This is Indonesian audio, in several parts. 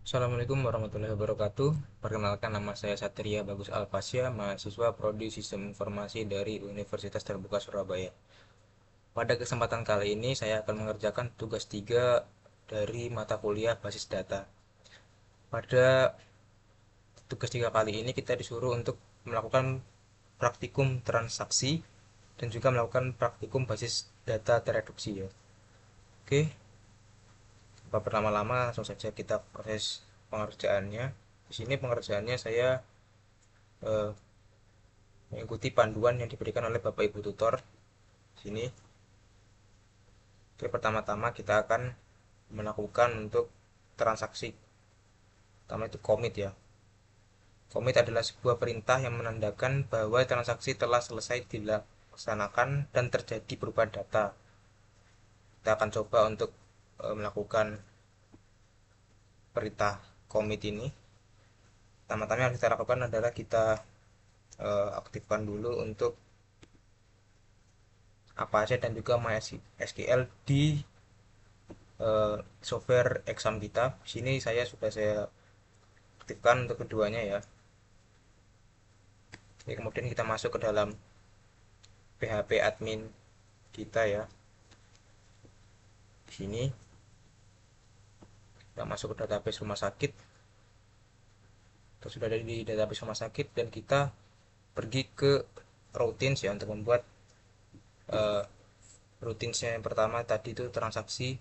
Assalamualaikum warahmatullahi wabarakatuh. Perkenalkan, nama saya Satria Bagus Alfasya, mahasiswa Prodi Sistem Informasi dari Universitas Terbuka Surabaya. Pada kesempatan kali ini saya akan mengerjakan tugas 3 dari mata kuliah basis data. Pada tugas 3 kali ini kita disuruh untuk melakukan praktikum transaksi dan juga melakukan praktikum basis data tereduksi ya. Oke, tanpa berlama-lama langsung saja kita proses pengerjaannya. Di sini pengerjaannya saya eh, mengikuti panduan yang diberikan oleh Bapak Ibu tutor sini. Oke, pertama-tama kita akan melakukan untuk transaksi. Pertama itu commit ya. Commit adalah sebuah perintah yang menandakan bahwa transaksi telah selesai dilaksanakan dan terjadi perubahan data. Kita akan coba untuk melakukan perintah commit ini. Pertama-tama yang kita lakukan adalah kita aktifkan dulu untuk Apache dan juga MySQL di software exam kita. Di sini saya aktifkan untuk keduanya ya. Oke, kemudian kita masuk ke dalam PHP admin kita ya. Di sini kita masuk ke database rumah sakit. Kita sudah ada di database rumah sakit dan kita pergi ke routines ya untuk membuat uh, routinesnya. Yang pertama tadi itu transaksi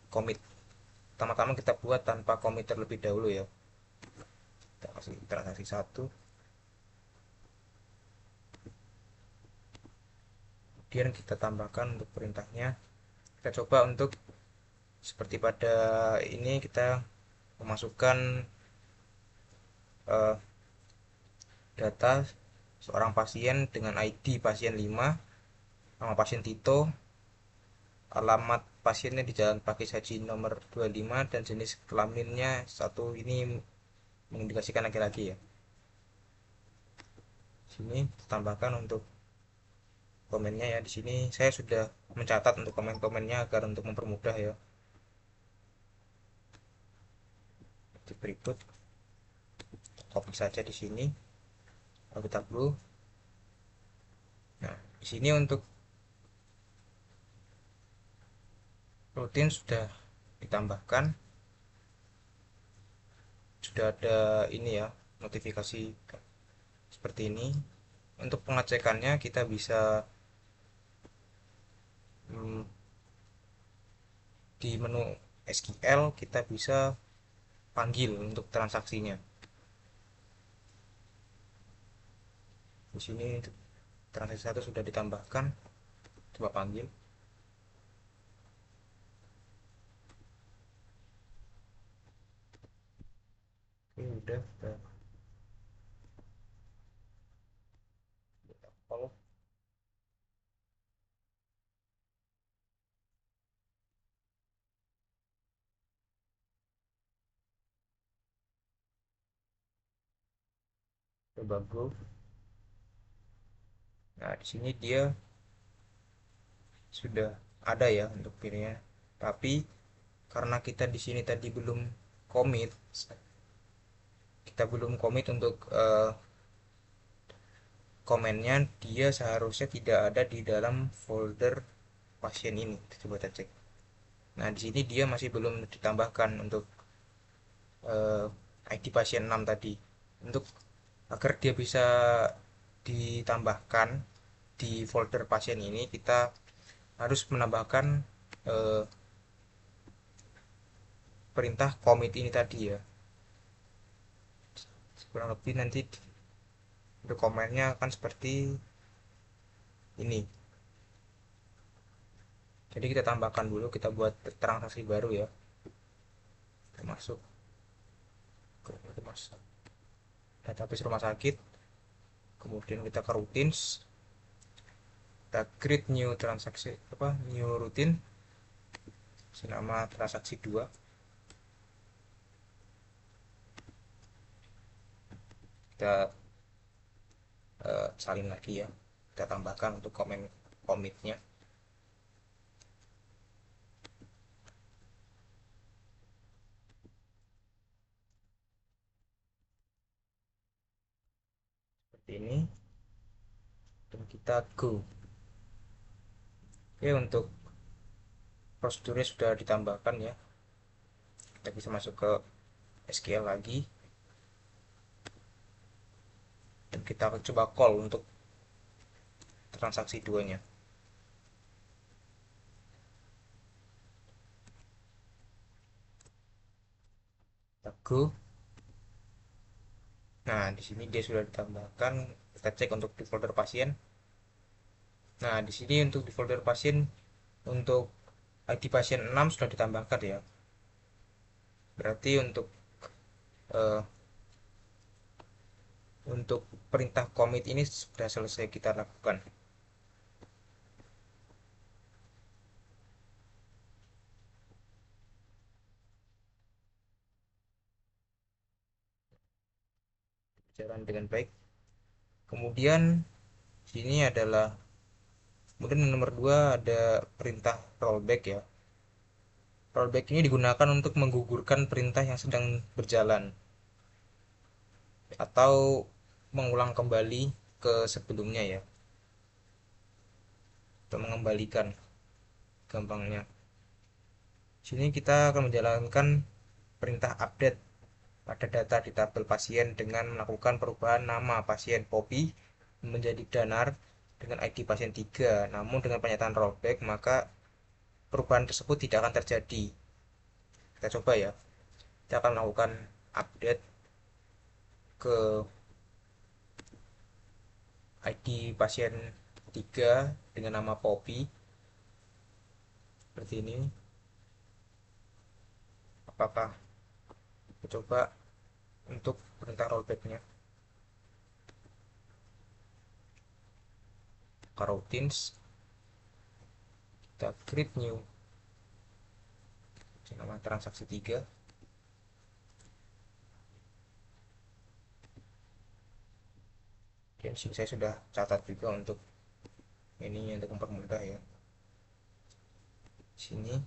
commit. Pertama-tama kita buat tanpa commit terlebih dahulu ya. Kita kasih transaksi satu. Kemudian kita tambahkan untuk perintahnya. Kita coba untuk seperti pada ini kita memasukkan uh, data seorang pasien dengan ID pasien 5, nama pasien Tito, alamat pasiennya di Jalan Pakis Haji nomor 25 dan jenis kelaminnya satu, ini mengindikasikan laki-laki ya. Sini tambahkan untuk komennya ya. Di sini saya sudah mencatat untuk komen-komennya agar untuk mempermudah ya. Di berikut copy saja di sini. Lalu kita perlu. Nah, di sini untuk rutin sudah ditambahkan, sudah ada ini ya, notifikasi seperti ini. Untuk pengecekannya kita bisa hmm, di menu SQL kita bisa panggil untuk transaksinya. Di sini transaksi satu sudah ditambahkan, coba panggil. Oke, udah. Kalau coba go. Nah, di sini dia sudah ada ya untuk pilihnya. Tapi karena kita di sini tadi belum commit, kita belum commit untuk komennya, dia seharusnya tidak ada di dalam folder pasien ini. Coba kita cek. Nah, di sini dia masih belum ditambahkan untuk ID pasien 6 tadi. Untuk agar dia bisa ditambahkan di folder pasien ini, kita harus menambahkan eh, perintah commit ini tadi ya. Kurang lebih nanti dokumennya akan seperti ini. Jadi kita tambahkan dulu, kita buat transaksi baru ya. Kita masuk ke database rumah sakit, kemudian kita ke routines, kita create new transaksi, new routine, nama transaksi 2. Kita salin lagi ya, kita tambahkan untuk komen comitnya. ini, dan kita go. Oke, untuk prosedurnya sudah ditambahkan ya. Kita bisa masuk ke SQL lagi, dan kita coba call untuk transaksi duanya. Kita go. Nah, di sini dia sudah ditambahkan. Kita cek untuk di folder pasien. Nah, di sini untuk di folder pasien, untuk ID pasien 6 sudah ditambahkan ya. Berarti eh, untuk perintah commit ini sudah selesai kita lakukan. Jalan dengan baik. Kemudian sini adalah, kemudian nomor 2 ada perintah rollback ya. Rollback ini digunakan untuk menggugurkan perintah yang sedang berjalan atau mengulang kembali ke sebelumnya ya, atau mengembalikan gampangnya. Sini kita akan menjalankan perintah update pada data di tabel pasien dengan melakukan perubahan nama pasien Poppy menjadi Danar dengan ID pasien 3. Namun dengan pernyataan rollback maka perubahan tersebut tidak akan terjadi. Kita coba ya. Kita akan melakukan update ke ID pasien 3 dengan nama Poppy seperti ini. Apakah kita coba untuk perintah rollbacknya coroutines, kita create new nama transaksi 3. Dan saya sudah catat juga untuk ini untuk mempermudah ya. Sini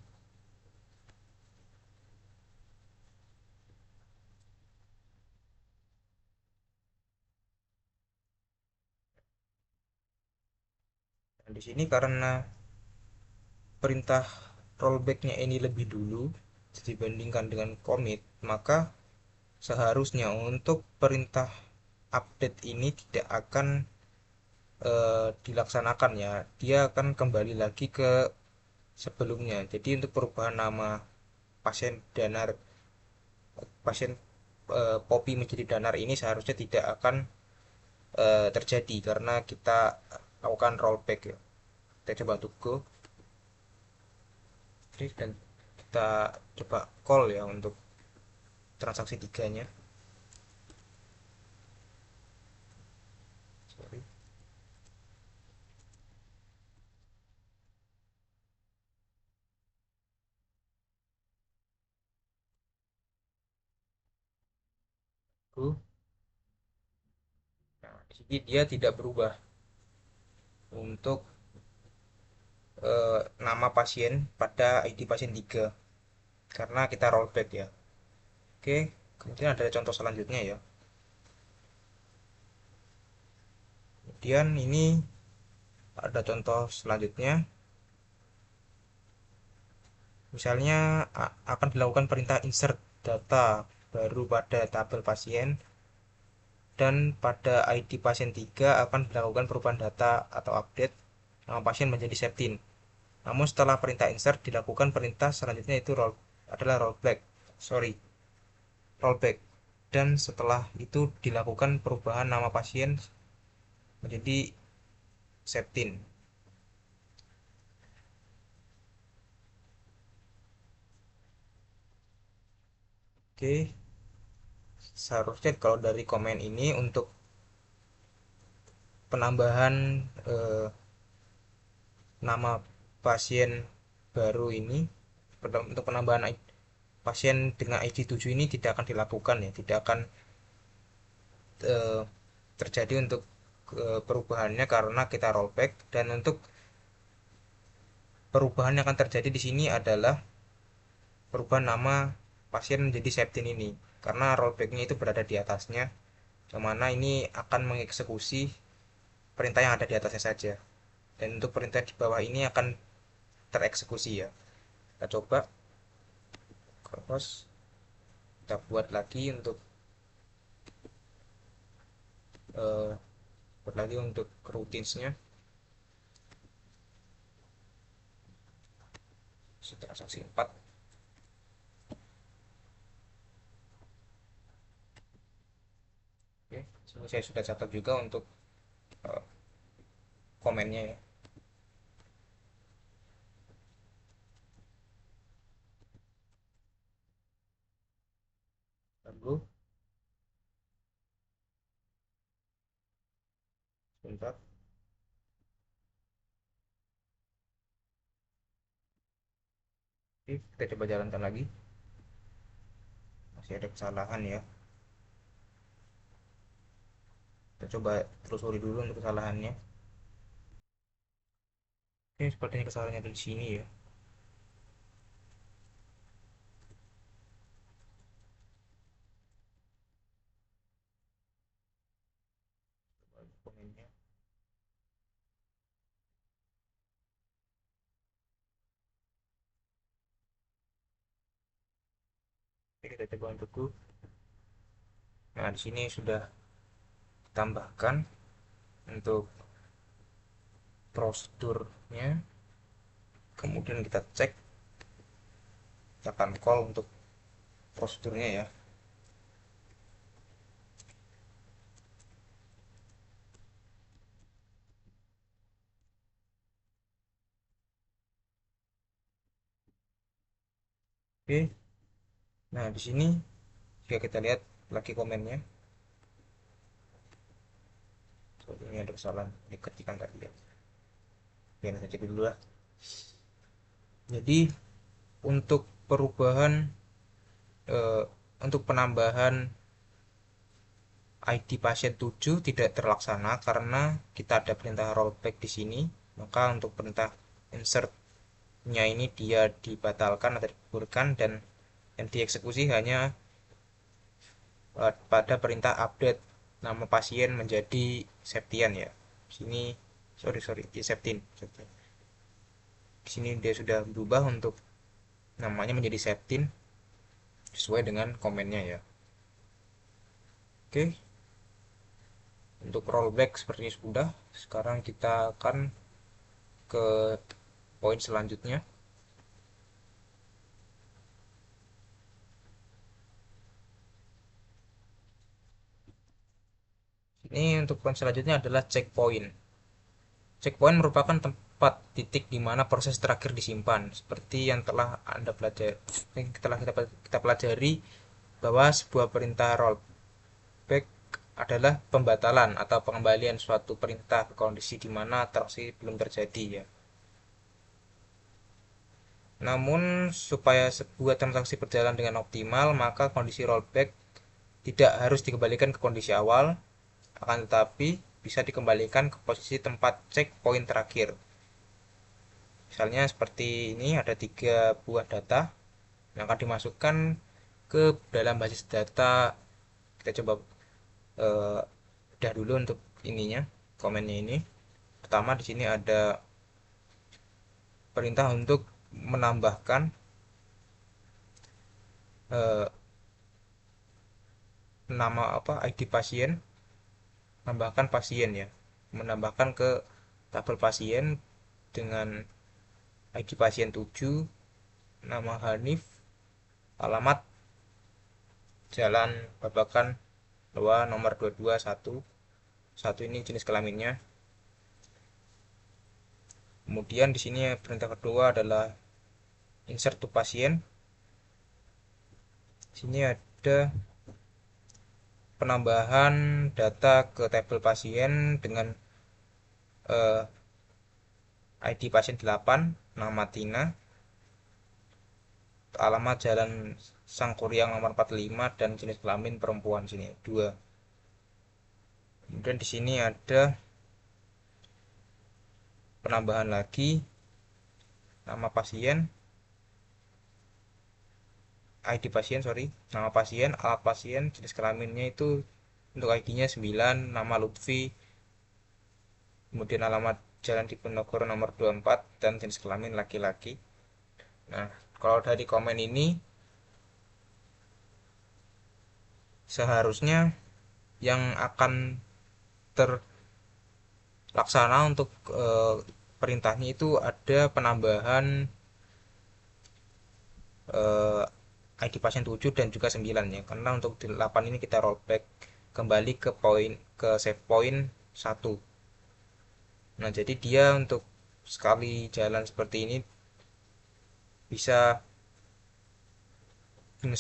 dan di sini karena perintah rollbacknya ini lebih dulu dibandingkan dengan commit, maka seharusnya untuk perintah update ini tidak akan dilaksanakan ya. Dia akan kembali lagi ke sebelumnya. Jadi untuk perubahan nama pasien Danar, pasien Poppy menjadi Danar ini seharusnya tidak akan terjadi karena kita lakukan rollback ya. Kita coba untuk go. Oke, dan kita coba call ya untuk transaksi tiganya. Sorry. Go. Nah, di sini dia tidak berubah untuk nama pasien pada ID pasien 3 karena kita rollback ya. Oke, kemudian ada contoh selanjutnya ya. Kemudian ini ada contoh selanjutnya. Misalnya akan dilakukan perintah insert data baru pada tabel pasien dan pada ID pasien 3 akan dilakukan perubahan data atau update nama pasien menjadi Septin. Namun setelah perintah insert dilakukan perintah selanjutnya itu adalah rollback, dan setelah itu dilakukan perubahan nama pasien menjadi Septin. Oke, seharusnya kalau dari komen ini untuk penambahan eh, nama pasien baru ini, untuk penambahan pasien dengan ID 7 ini tidak akan dilakukan ya, tidak akan eh, terjadi untuk perubahannya karena kita rollback. Dan untuk perubahan yang akan terjadi di sini adalah perubahan nama pasien menjadi Septin ini karena rollbacknya itu berada di atasnya yang mana ini akan mengeksekusi perintah yang ada di atasnya saja, dan untuk perintah di bawah ini akan tereksekusi ya. Kita coba cross, kita buat lagi untuk eh, routinesnya transaksi 4. Oke, sini saya sudah catat juga untuk eh, komennya ya. Lalu sebentar. Oke, kita coba jalankan lagi. Masih ada kesalahan ya. Kita coba telusuri dulu untuk kesalahannya. Oke, sepertinya kesalahannya ada di sini ya. Komennya. Oke, kita coba untuk go. Nah, di sini sudah ditambahkan untuk prosedurnya. Kemudian kita cek, kita akan call untuk prosedurnya ya. Oke. Nah, di sini jika kita lihat lagi komennya, so, ini ada kesalahan di ketikan tadi ya. Biar saya cek dulu lah. Jadi untuk perubahan eh, untuk penambahan ID pasien 7 tidak terlaksana karena kita ada perintah rollback di sini. Maka untuk perintah insert-nya ini dia dibatalkan atau digugurkan, dan yang dieksekusi hanya pada perintah update nama pasien menjadi Septian ya. Sini sorry di Septin. Di sini dia sudah berubah untuk namanya menjadi Septin sesuai dengan komennya ya. Oke, untuk rollback sepertinya sudah. Sekarang kita akan ke poin selanjutnya. Ini untuk poin selanjutnya adalah checkpoint. Checkpoint merupakan tempat titik di mana proses terakhir disimpan, seperti yang telah Anda pelajari, telah kita pelajari bahwa sebuah perintah rollback adalah pembatalan atau pengembalian suatu perintah ke kondisi di mana transaksi belum terjadi ya. Namun supaya sebuah transaksi berjalan dengan optimal, maka kondisi rollback tidak harus dikembalikan ke kondisi awal, akan tetapi bisa dikembalikan ke posisi tempat checkpoint terakhir. Misalnya seperti ini ada 3 buah data yang akan dimasukkan ke dalam basis data. Kita coba eh, udah dulu untuk ininya, komennya ini. Pertama di sini ada perintah untuk menambahkan eh, nama apa ID pasien, menambahkan pasien ya, menambahkan ke tabel pasien dengan ID pasien 7, nama Hanif, alamat Jalan Babakan 2 nomor 221. Satu ini jenis kelaminnya. Kemudian di sini perintah kedua adalah insert to pasien. Di sini ada penambahan data ke tabel pasien dengan eh, ID pasien 8, nama Tina, alamat Jalan Sangkuriang nomor 45, dan jenis kelamin perempuan sini 2. Kemudian di sini ada penambahan lagi nama pasien, ID pasien, sorry, nama pasien, alat pasien, jenis kelaminnya itu Untuk ID-nya 9, nama Lutfi, kemudian alamat Jalan Diponegoro nomor 24, dan jenis kelamin laki-laki. Nah, kalau dari komen ini seharusnya yang akan terlaksana untuk perintahnya itu ada penambahan eh, ID pasien 7 dan juga 9 ya. Karena untuk 8 ini kita rollback kembali ke save point 1. Nah, jadi dia untuk sekali jalan seperti ini bisa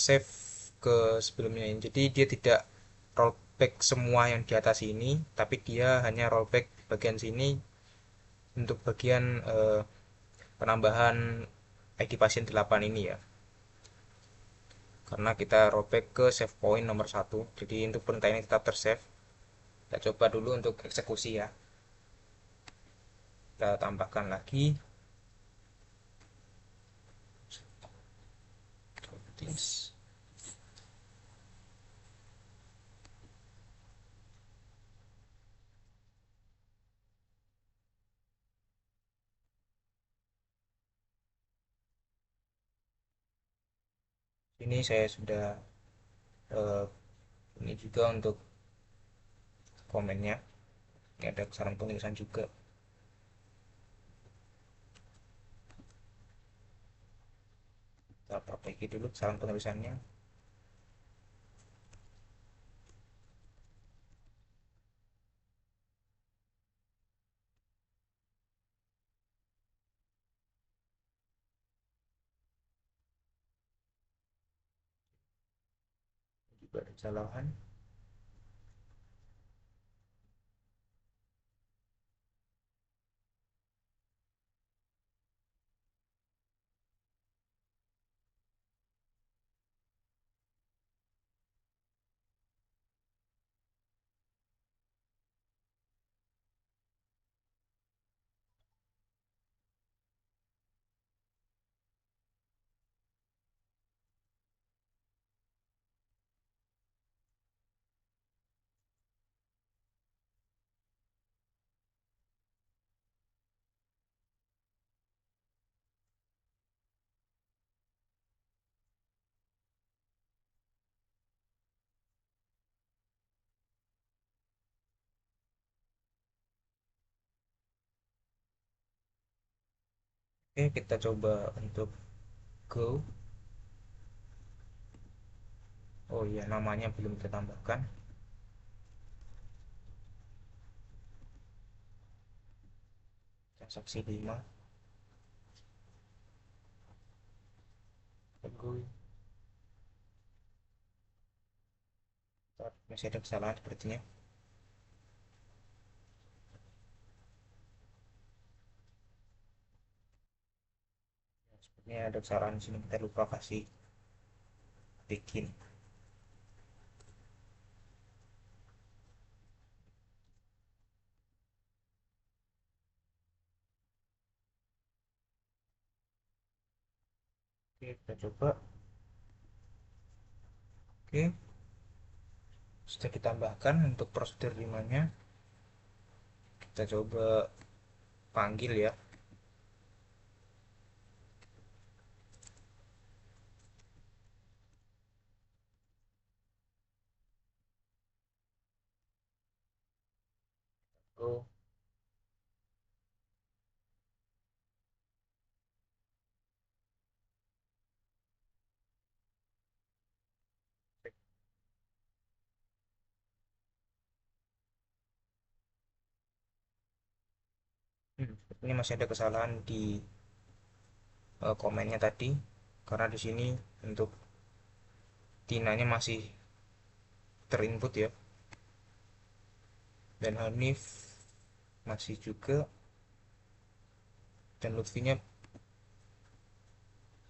save ke sebelumnya. Jadi dia tidak rollback semua yang di atas ini, tapi dia hanya rollback bagian sini untuk bagian penambahan ID pasien 8 ini ya. Karena kita rollback ke save point nomor 1. Jadi untuk perintah ini tetap tersave. Kita coba dulu untuk eksekusi ya. Kita tambahkan lagi. Ini saya sudah eh, ini juga untuk komennya. Ini ada saran penulisan juga. Kita perbaiki dulu saran penulisannya. Juga ada kesalahan. Oke, kita coba untuk go. Oh iya, namanya belum kita tambahkan. Transaksi 5. Go. Masih ada kesalahan sepertinya. Sepertinya ada kesalahan di sini, kita lupa kasih bikin. Oke, kita coba. Oke, sudah ditambahkan untuk prosedur 5-nya. Kita coba panggil ya. Go. Ini masih ada kesalahan di komennya tadi, karena di sini untuk tinanya masih terinput ya, dan Hanif masih juga, dan Lutfinya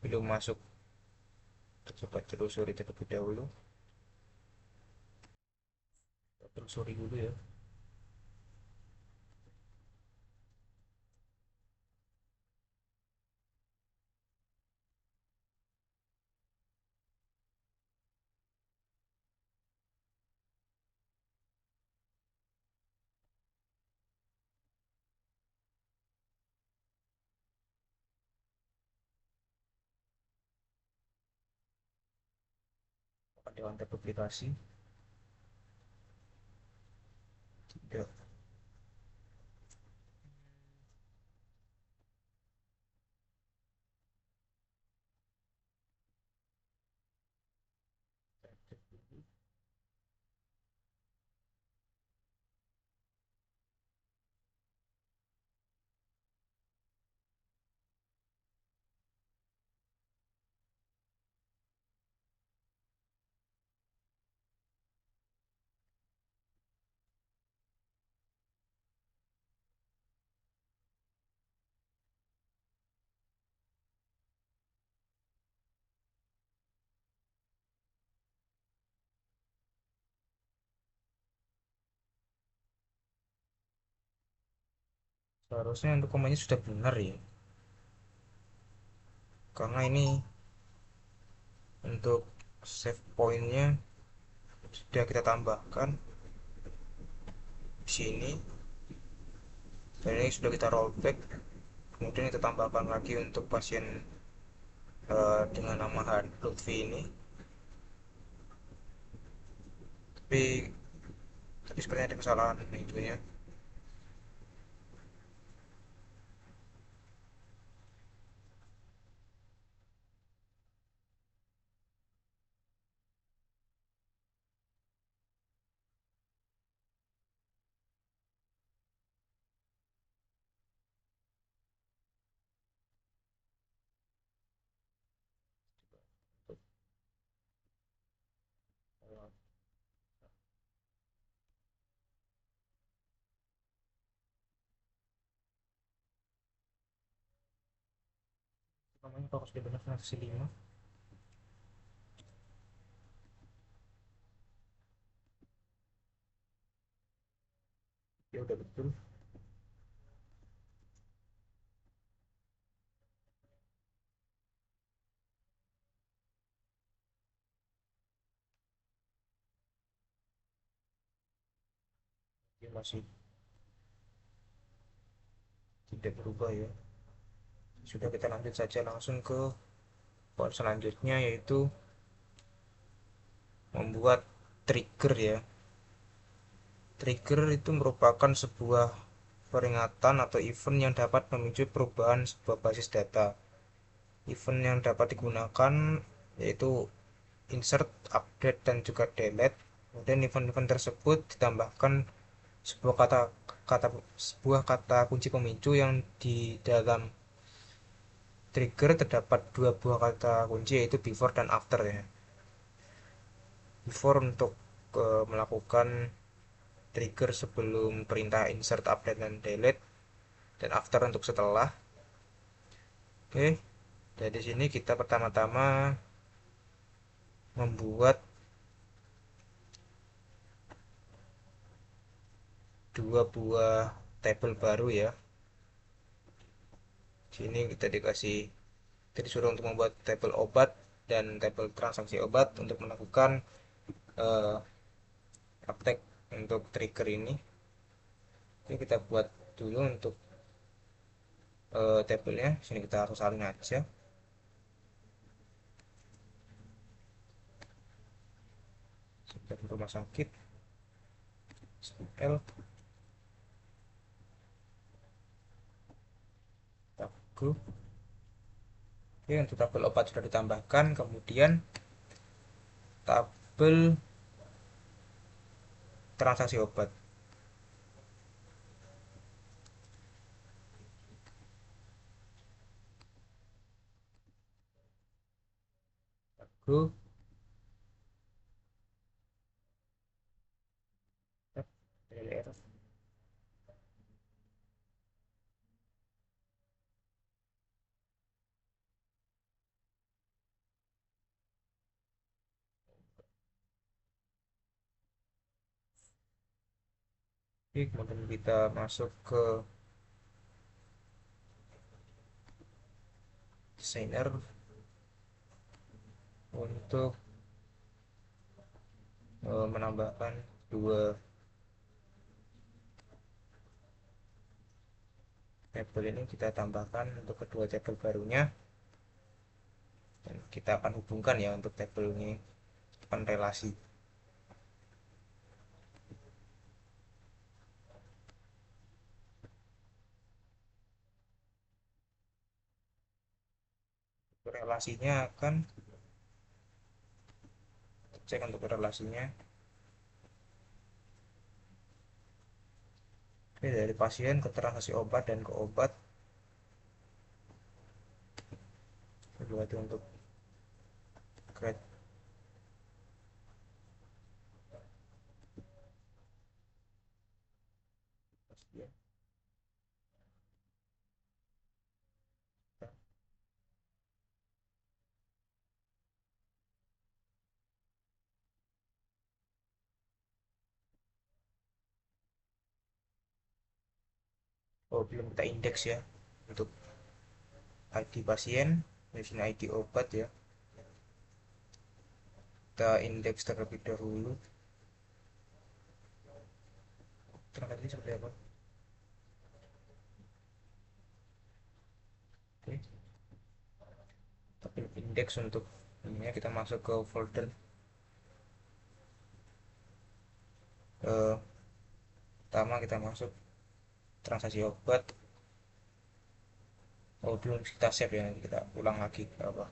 belum masuk. Kita coba telusuri terlebih dahulu. Kita telusuri dulu ya. dewan publikasi tidak. Seharusnya untuk komanya sudah benar ya, karena ini untuk save pointnya sudah kita tambahkan di sini, dan ini sudah kita rollback. Kemudian kita tambahkan lagi untuk pasien dengan nama Lutfi ini. Tapi sepertinya ada kesalahan itunya. Namanya kalau sudah benar versi 5 ya udah betul. Dia masih tidak berubah ya. Sudah, kita lanjut saja langsung ke poin selanjutnya, yaitu membuat trigger ya. Trigger itu merupakan sebuah peringatan atau event yang dapat memicu perubahan sebuah basis data. Event yang dapat digunakan yaitu insert, update, dan juga delete. Kemudian event-event tersebut ditambahkan sebuah kata kata sebuah kata kunci pemicu yang di dalam trigger terdapat dua buah kata kunci, yaitu before dan after ya. Before untuk melakukan trigger sebelum perintah insert, update, dan delete, dan after untuk setelah. Oke, dari sini kita pertama-tama membuat dua buah tabel baru ya. Sini kita disuruh untuk membuat tabel obat dan tabel transaksi obat untuk melakukan uh, praktek untuk trigger ini. Oke, kita buat dulu untuk tabelnya. Sini kita harus salin aja. Seperti rumah sakit, L, tab group. Oke, untuk tabel obat sudah ditambahkan. Kemudian tabel transaksi obat. Group. Oke, kemudian kita masuk ke desainer untuk menambahkan dua tabel ini. Kita tambahkan untuk kedua tabel barunya, dan kita akan hubungkan ya untuk tabel ini. penetapan relasi. Relasinya akan cek untuk relasinya. Oke, dari pasien ke transaksi obat dan ke obat. Berarti untuk grade pasien. Oh, belum kita indeks ya untuk ID pasien, di sini ID obat ya. Kita indeks terlebih dahulu. Transaksi seperti apa? Oke, tapi indeks untuk ini ya, kita masuk ke folder pertama, kita masuk transaksi obat. Oh, belum kita save ya, nanti kita ulang lagi apa.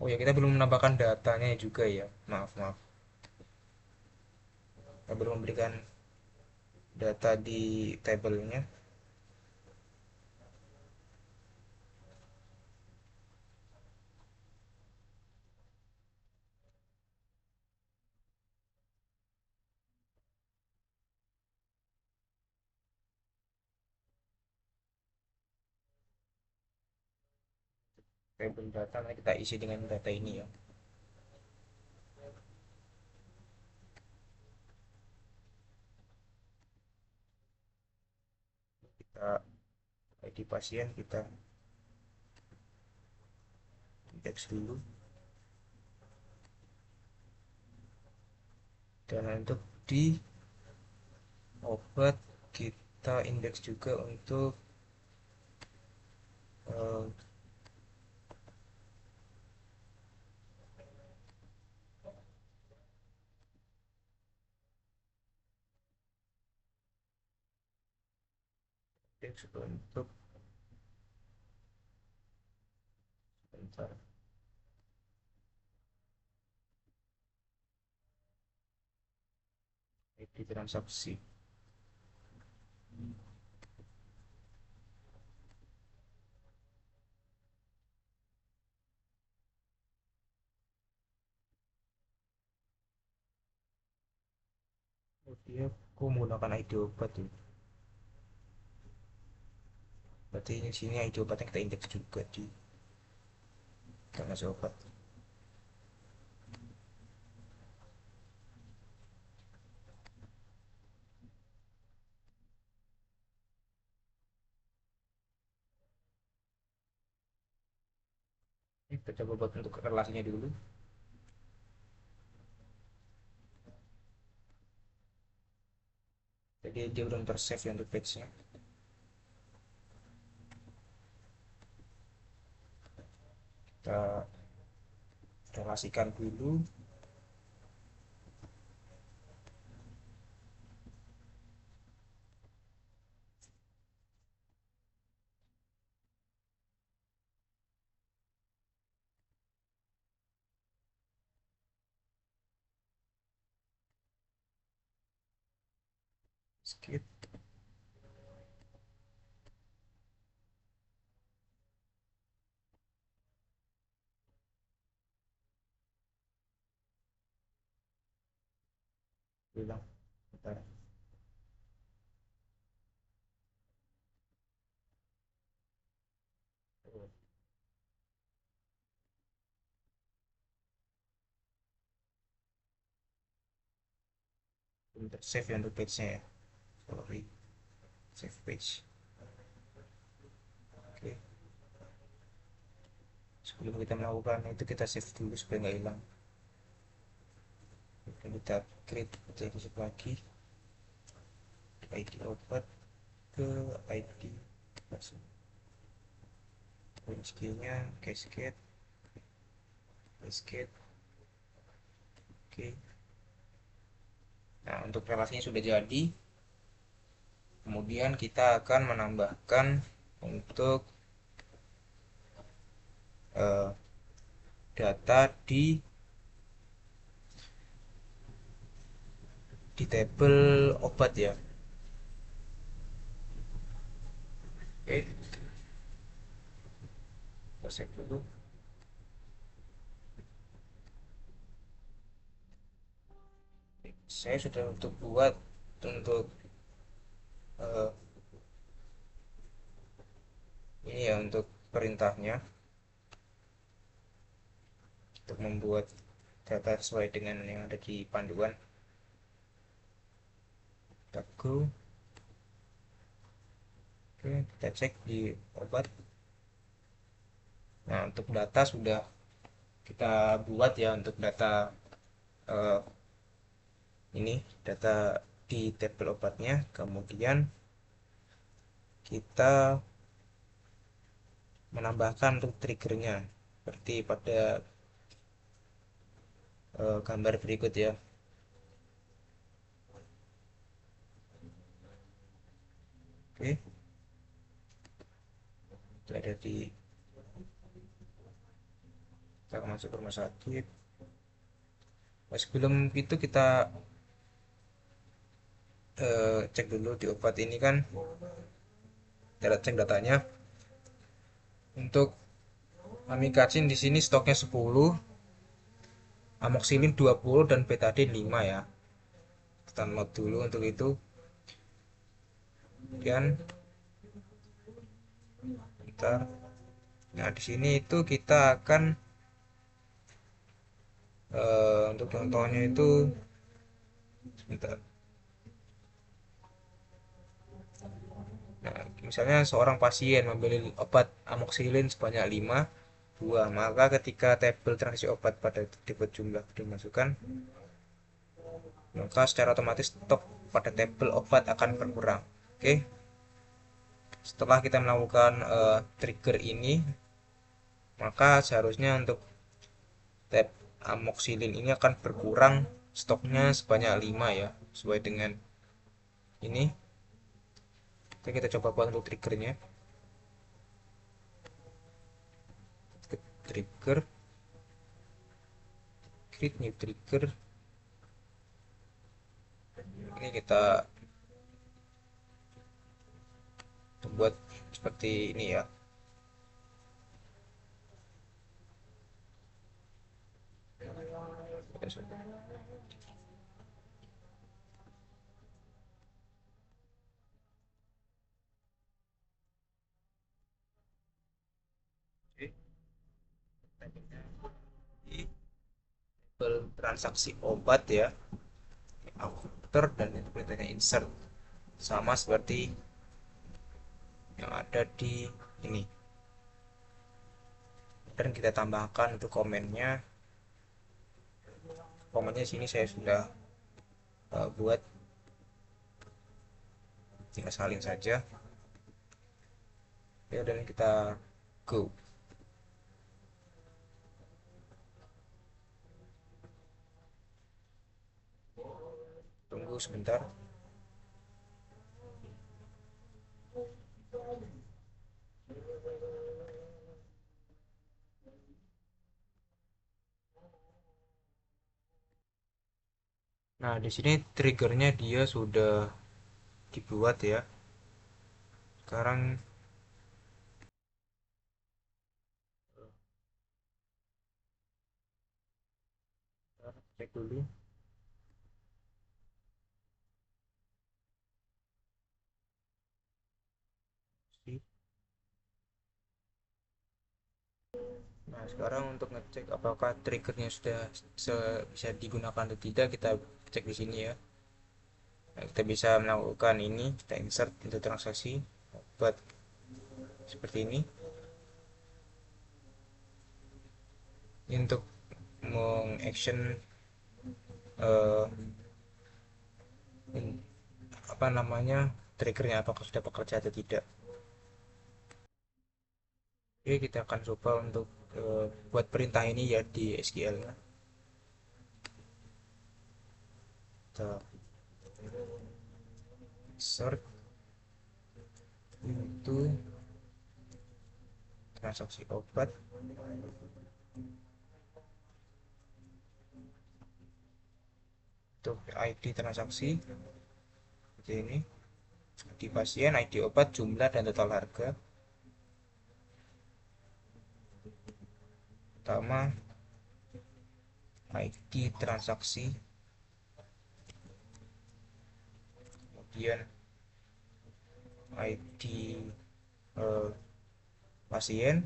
Oh ya, kita belum menambahkan datanya juga ya, maaf maaf, kita belum memberikan data di tabelnya. Tabel data nanti kita isi dengan data ini ya. Kita ID pasien kita indeks dulu, dan untuk di obat kita indeks juga untuk eh, indeks untuk bentar, ID transaksi. Oh, dia aku menggunakan ID obat ya. Berarti ini sini ID obatnya kita indeks juga di transaksi obat. Ini kita coba buat untuk relasinya dulu. Jadi dia belum tersave ya untuk page-nya. Kita relasikan dulu. Skip. Bilang bentar. Oh, belum tersave ya untuk page-nya ya. Sorry. Save page. Oke. Sebelum kita melakukan itu, kita save dulu supaya nggak hilang. Kita create jadi lagi ID obat ke ID pasien. USG-nya cascade, cascade. Oke. Nah, untuk relasinya sudah jadi. Kemudian kita akan menambahkan untuk eh, data di tabel obat ya. Oke, kita save dulu. Saya sudah untuk buat untuk eh, ini ya untuk perintahnya untuk membuat data sesuai dengan yang ada di panduan. Kita go. Oke, kita cek di obat. Nah, untuk data sudah kita buat ya untuk data eh, ini data di tabel obatnya. Kemudian kita menambahkan untuk triggernya seperti pada gambar berikut ya. Oke, itu ada di kita masuk ke rumah sakit. Nah, sebelum itu kita cek dulu di obat ini kan kita cek datanya. Untuk amikacin di sini stoknya 10, amoxicillin 20 dan betadine 5 ya. Kita note dulu untuk itu. Kemudian kita nah di sini itu kita akan untuk contohnya itu sebentar. Nah, misalnya seorang pasien membeli obat amoxicillin sebanyak 5 buah, maka ketika tabel transaksi obat pada tipe jumlah dimasukkan, maka secara otomatis stok pada tabel obat akan berkurang. Oke, setelah kita melakukan trigger ini, maka seharusnya untuk tab amoxicillin ini akan berkurang stoknya sebanyak 5 ya, sesuai dengan ini. Oke, kita coba buat untuk triggernya. Trigger, create new trigger. Ini kita buat seperti ini ya. Oke, di transaksi obat ya, outer dan itu perintahnya insert sama seperti yang ada di ini. Dan kita tambahkan untuk komennya sini saya sudah buat, tinggal salin saja ya, dan kita go. Tunggu sebentar. Nah, di sini triggernya dia sudah dibuat ya. Sekarang kita cek dulu. Nah, sekarang untuk ngecek apakah triggernya sudah bisa digunakan atau tidak, kita cek di sini ya. Nah, kita bisa melakukan ini, kita insert into transaksi buat seperti ini. Ini untuk mengaction eh, apa namanya triggernya apakah sudah bekerja atau tidak. Oke, kita akan coba untuk buat perintah ini ya di SQL ya. Kita search itu transaksi obat, untuk ID transaksi seperti ini, ID pasien, ID obat, jumlah dan total harga. Pertama, ID transaksi, kemudian ID eh, pasien,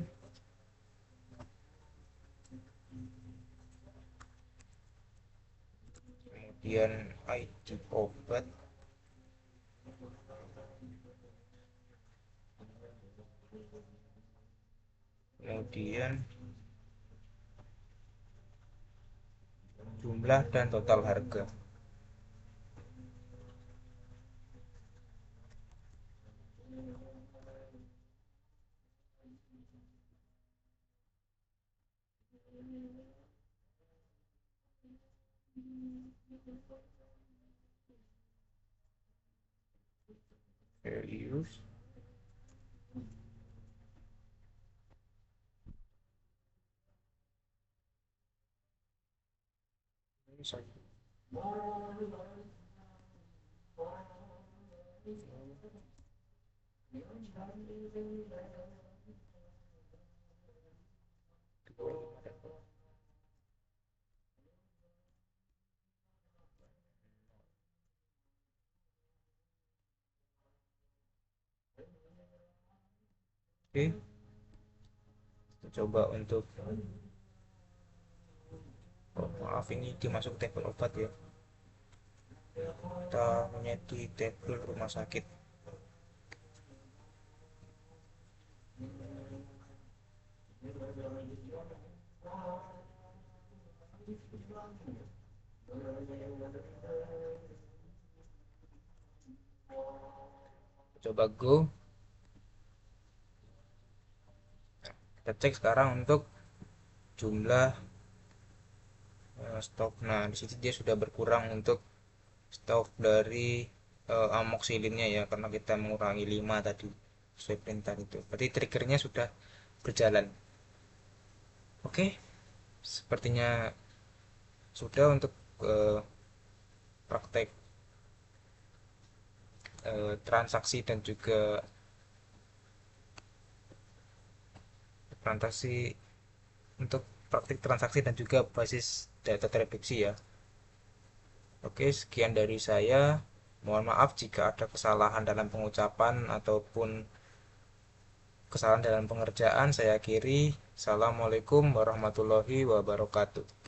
kemudian ID obat, kemudian jumlah dan total harga. Values. Oke, kita coba untuk maaf, ini dimasuk tabel obat ya. Kita di tabel rumah sakit. Coba go. Kita cek sekarang untuk jumlah stok. Nah, di situ dia sudah berkurang untuk stok dari amoksilinnya ya, karena kita mengurangi 5 tadi sesuai perintah itu. Berarti triggernya sudah berjalan. Oke, sepertinya sudah untuk praktek transaksi dan juga transaksi untuk praktik transaksi dan juga basis data tereduksi ya. Oke, sekian dari saya. Mohon maaf jika ada kesalahan dalam pengucapan ataupun kesalahan dalam pengerjaan. Saya akhiri. Assalamualaikum warahmatullahi wabarakatuh.